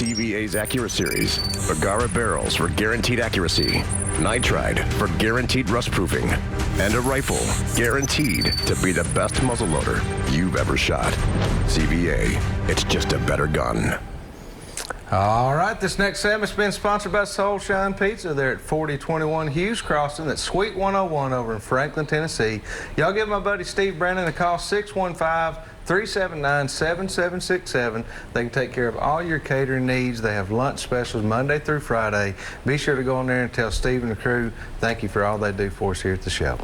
CVA's AccuraSeries, Bagara barrels for guaranteed accuracy, nitride for guaranteed rust proofing, and a rifle guaranteed to be the best muzzleloader you've ever shot. CVA, it's just a better gun. All right, this next segment's been sponsored by Soul Shine Pizza. They're at 4021 Hughes Crossing. That's Suite 101 over in Franklin, Tennessee. Y'all give my buddy Steve Brandon a call, 615-379-7767. They can take care of all your catering needs. They have lunch specials Monday through Friday. Be sure to go in there and tell Steve and the crew thank you for all they do for us here at the show.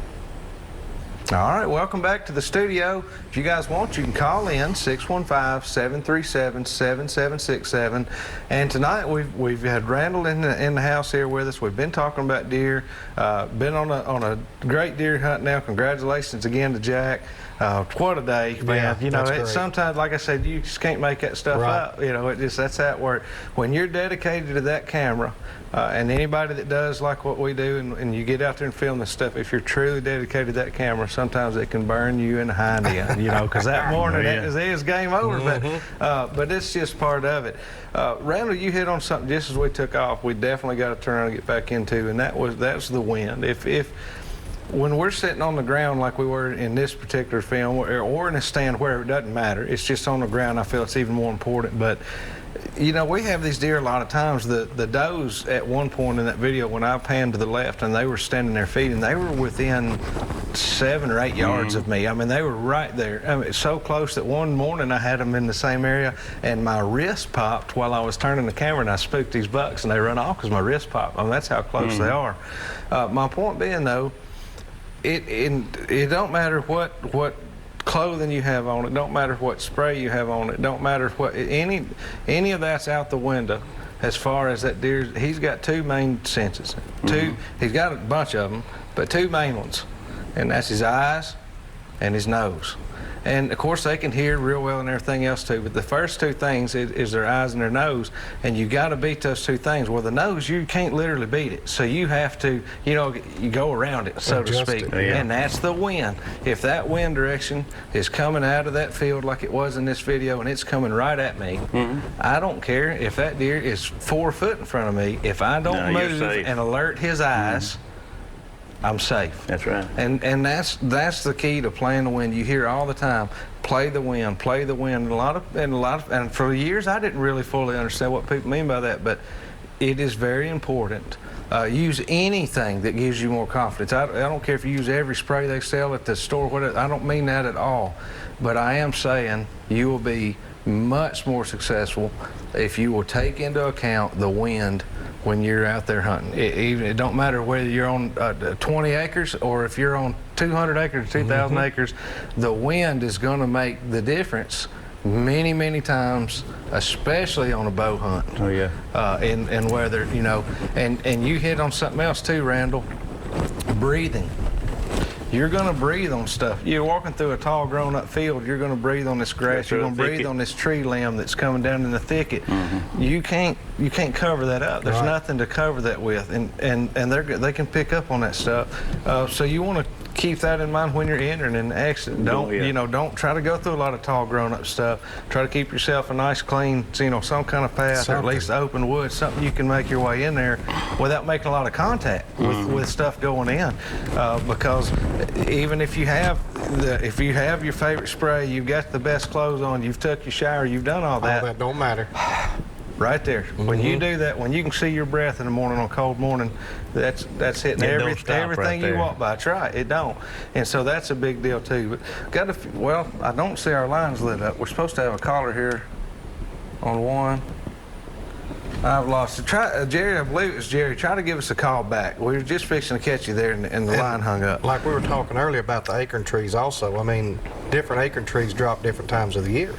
All right, welcome back to the studio. If you guys want, you can call in 615-737-7767. And tonight we've had Randall in the house here with us. We've been talking about deer. Been on a great deer hunt now. Congratulations again to Jack. What a day, man! Yeah, you know, sometimes, like I said, you just can't make that stuff up. You know, that's how it works. When you're dedicated to that camera, and anybody that does like what we do, and you get out there and film this stuff, if you're truly dedicated to that camera, sometimes it can burn you in the hind end, you know, because that morning it is game over. But it's just part of it. Randall, you hit on something just as we took off. We definitely got to turn around and get back into, and that's the wind. When we're sitting on the ground like we were in this particular film, or in a stand, where it doesn't matter, it's just on the ground, I feel it's even more important. But you know, we have these deer a lot of times. The does at one point in that video, when I panned to the left and they were standing there feeding, they were within 7 or 8 yards of me. I mean, they were right there. I mean, so close that one morning I had them in the same area, and my wrist popped while I was turning the camera, and I spooked these bucks, and they run off because my wrist popped. I mean, that's how close they are. My point being, though, it don't matter what clothing you have on, it don't matter what spray you have on, it don't matter what any of that's out the window as far as that deer. He's got 2 main senses. He's got a bunch of them, but 2 main ones, and that's his eyes and his nose. And of course they can hear real well and everything else too, but the first 2 things is their eyes and their nose, and you got to beat those 2 things. Well, the nose, you can't literally beat it, so you have to, you know, you go around it, so to speak. And that's the wind. If that wind direction is coming out of that field like it was in this video, and it's coming right at me, I don't care if that deer is 4 foot in front of me. If I don't move and alert his eyes, I'm safe. That's right. And that's the key to playing the wind. You hear all the time, play the wind, play the wind. And for years I didn't really fully understand what people mean by that, but it is very important. Use anything that gives you more confidence. I don't care if you use every spray they sell at the store, whatever. I don't mean that at all. But I am saying you will be much more successful if you will take into account the wind when you're out there hunting. It don't matter whether you're on 20 acres or if you're on 200 acres, 2,000 acres, the wind is going to make the difference many, many times, especially on a bow hunt. Oh yeah. And whether, you know, and you hit on something else too, Randall, breathing. You're going to breathe on stuff. You're walking through a tall grown-up field, you're going to breathe on this grass, you're going to breathe on this tree limb that's coming down in the thicket. You can't cover that up. There's nothing to cover that with, and they can pick up on that stuff. So you want to keep that in mind when you're entering an accident. Don't try to go through a lot of tall grown-up stuff. Try to keep yourself a nice clean, some kind of path, or at least open woods, something you can make your way in there without making a lot of contact with stuff going in, because even if you have your favorite spray, you've got the best clothes on, you've took your shower, you've done all that don't matter. Right there. When you do that, when you can see your breath in the morning on a cold morning, that's hitting everything you walk by. That's right, it don't. And so that's a big deal too. But I don't see our lines lit up. We're supposed to have a caller here on 1. I've lost it. Jerry, I believe it was Jerry. Try to give us a call back. We were just fixing to catch you there, and the line hung up. Like we were talking earlier about the acorn trees also. I mean, different acorn trees drop different times of the year.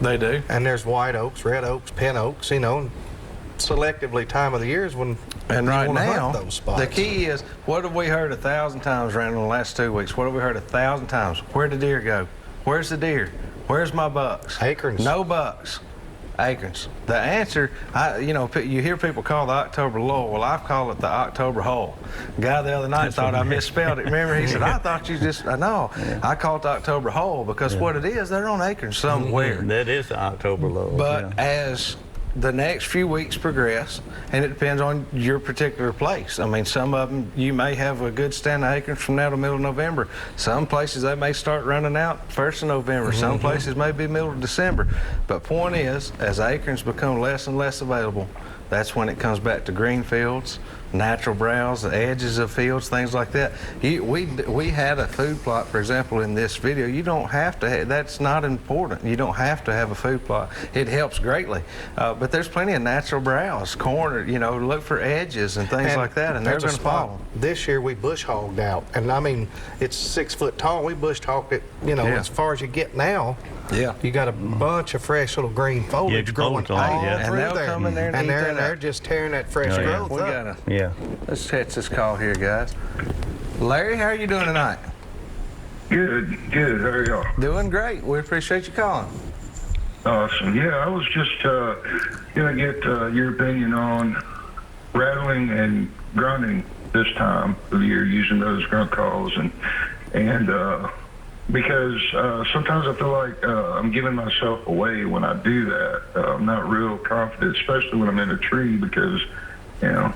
They do. And there's white oaks, red oaks, pin oaks, you know, and selectively time of the year is when and right now, those spots. The key is, what have we heard 1,000 times, Randall, in the last 2 weeks? What have we heard 1,000 times? Where'd the deer go? Where's the deer? Where's my bucks? Acorns. No bucks. Acorns. The answer, you hear people call the October lull. Well, I've called it the October hole. A guy the other night thought I misspelled it. Remember, he said, I thought you just, no. Yeah. I call it the October hole because what it is, they're on acorns somewhere. That is the October lull. But as the next few weeks progress, and it depends on your particular place. I mean, some of them, you may have a good stand of acorns from now to middle of November. Some places, they may start running out 1st of November. Some places may be middle of December. But point is, as acorns become less and less available, that's when it comes back to green fields, natural browse, the edges of fields, things like that. We had a food plot, for example, in this video. You don't have to, that's not important. You don't have to have a food plot. It helps greatly. But there's plenty of natural browse, corn, you know, look for edges and things like that, and they're going to fall. This year we bush hogged out, and I mean, it's 6 foot tall. We bush hogged it, you know, as far as you get now. Yeah. You got a bunch of fresh little green foliage growing all and through they'll there. come in there and they're just tearing that fresh growth We up. gotta, let's catch this call here, guys. Larry, how are you doing tonight? Good. How are y'all? Doing great. We appreciate you calling. Awesome. Yeah, I was just gonna get your opinion on rattling and grunting this time of the year, using those grunt calls, and because sometimes I feel like I'm giving myself away when I do that. I'm not real confident, especially when I'm in a tree, because you know,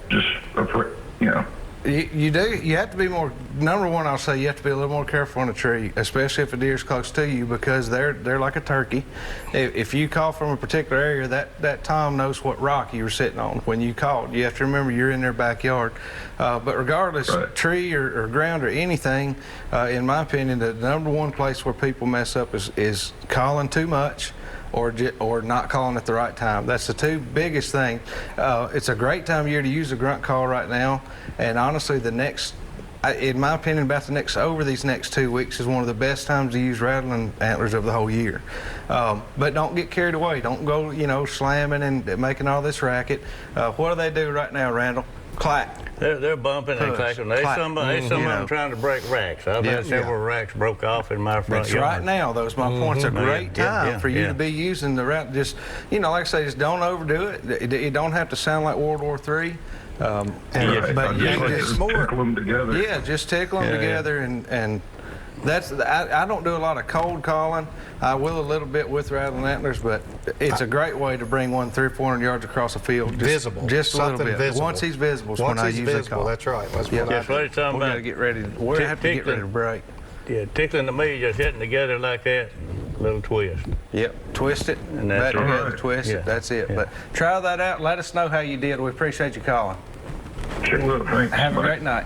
just afraid, you know. You have to be more, number one, I'll say you have to be a little more careful on a tree, especially if a deer's close to you, because they're like a turkey. If you call from a particular area, that tom knows what rock you were sitting on when you called. You have to remember you're in their backyard. But regardless, tree or ground or anything, in my opinion, the number one place where people mess up is calling too much, or not calling at the right time. That's the two biggest things. It's a great time of year to use a grunt call right now, and honestly, in my opinion, over these next 2 weeks is one of the best times to use rattling antlers of the whole year. But don't get carried away. Don't go, you know, slamming and making all this racket. What do they do right now, Randall? Clack. They're bumping and clacking. There's some of them trying to break racks. I've had several racks broke off in my front yard. Right now, those my points. A great time for you to be using the rat. Just, you know, like I say, just don't overdo it. It don't have to sound like World War III. But just tickle them together. Yeah, just tickle them together, and that's. I don't do a lot of cold calling. I will a little bit with rattling antlers, but it's a great way to bring one 300 or 400 yards across a field. Visible, just a little bit. Visible. Once he's visible, is when I usually call. That's right. That's what I do. We got to get ready. We have to get ready to break. Yeah, tickling to me, just hitting together like that, little twist. Yep, twist it, and that's back together, twist it. That's it. But try that out. Let us know how you did. We appreciate you calling. Sure will. Thanks. Have a great night.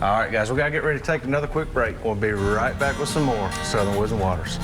All right, guys, we got to get ready to take another quick break. We'll be right back with some more Southern Woods and Waters.